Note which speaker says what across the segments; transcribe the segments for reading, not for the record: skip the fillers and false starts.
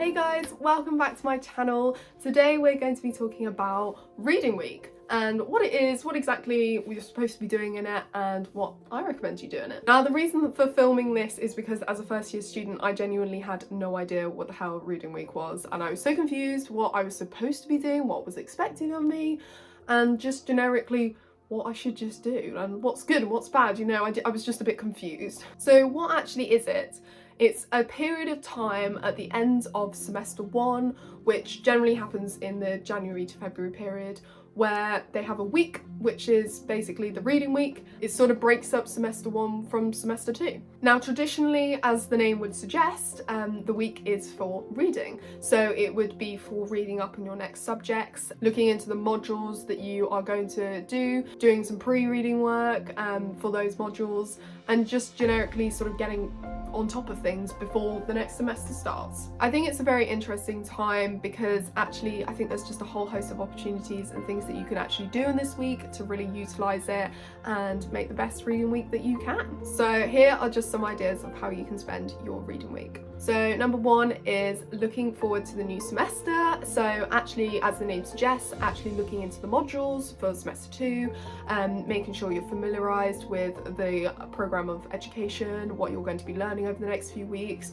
Speaker 1: Hey guys, welcome back to my channel. Today we're going to be talking about Reading Week and what it is, what exactly we're supposed to be doing in it, and what I recommend you do in it. Now, the reason for filming this is because as a first year student I genuinely had no idea what the hell Reading Week was, and I was so confused what I was supposed to be doing, what was expected of me, and just generically what I should just do and what's good and what's bad. You know, I was just a bit confused. So what actually is it? It's a period of time at the end of semester 1, which generally happens in the January to February period, where they have a week, which is basically the reading week. It sort of breaks up semester 1 from semester 2. Now, traditionally, as the name would suggest, the week is for reading. So it would be for reading up on your next subjects, looking into the modules that you are going to do, doing some pre-reading work for those modules, and just generically sort of getting on top of things before the next semester starts. I think it's a very interesting time because actually I think there's just a whole host of opportunities and things that you can actually do in this week to really utilise it and make the best reading week that you can. So here are just some ideas of how you can spend your reading week. So number 1 is looking forward to the new semester. So actually, as the name suggests, actually looking into the modules for semester 2, making sure you're familiarised with the programme of education, what you're going to be learning over the next few weeks,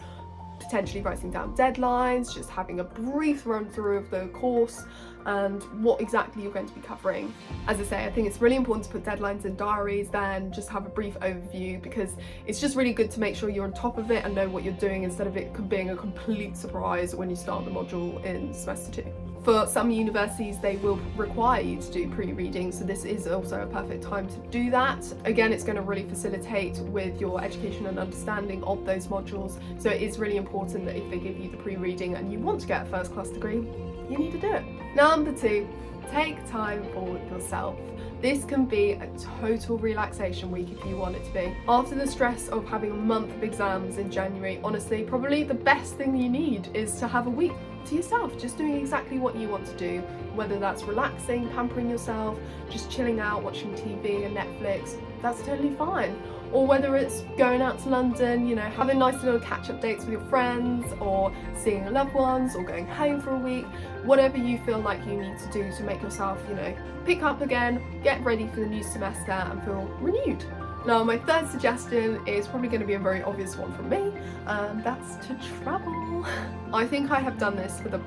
Speaker 1: potentially writing down deadlines, just having a brief run through of the course and what exactly you're going to be covering. As I say, I think it's really important to put deadlines in diaries, then just have a brief overview, because it's just really good to make sure you're on top of it and know what you're doing instead of it being a complete surprise when you start the module in semester 2. For some universities, they will require you to do pre-reading, so this is also a perfect time to do that. Again, it's going to really facilitate with your education and understanding of those modules, so it is really important that if they give you the pre-reading and you want to get a first class degree, you need to do it. Number 2, take time for yourself. This can be a total relaxation week if you want it to be. After the stress of having a month of exams in January, honestly, probably the best thing you need is to have a week to yourself, just doing exactly what you want to do, whether that's relaxing, pampering yourself, just chilling out, watching TV and Netflix, that's totally fine. Or whether it's going out to London, you know, having nice little catch-up dates with your friends, or seeing your loved ones, or going home for a week, whatever you feel like you need to do to make yourself, you know, pick up again, get ready for the new semester and feel renewed. Now, my third suggestion is probably going to be a very obvious one from me, and that's to travel. I think I have done this for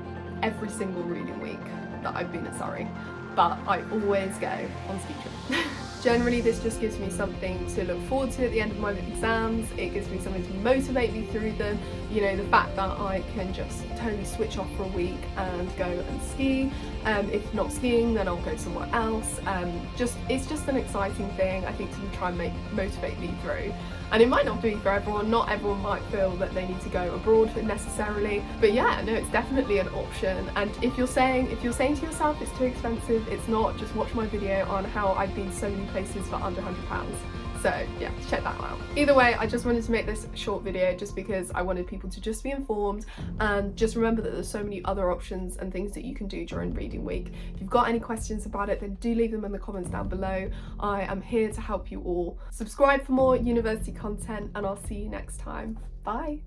Speaker 1: every single reading week that I've been at Surrey, but I always go on ski trip. Generally, this just gives me something to look forward to at the end of my exams. It gives me something to motivate me through them. You know, the fact that I can just totally switch off for a week and go and ski. If not skiing, then I'll go somewhere else. It's just an exciting thing, I think, to try and motivate me through. And it might not be for everyone. Not everyone might feel that they need to go abroad necessarily. But yeah, no, it's definitely an option. And if you're saying to yourself it's too expensive, it's not. Just watch my video on how I've been so many places for under £100. So yeah, check that out. Either way, I just wanted to make this short video just because I wanted people to just be informed, and just remember that there's so many other options and things that you can do during reading week. If you've got any questions about it, then do leave them in the comments down below. I am here to help you all. Subscribe for more university content, and I'll see you next time. Bye.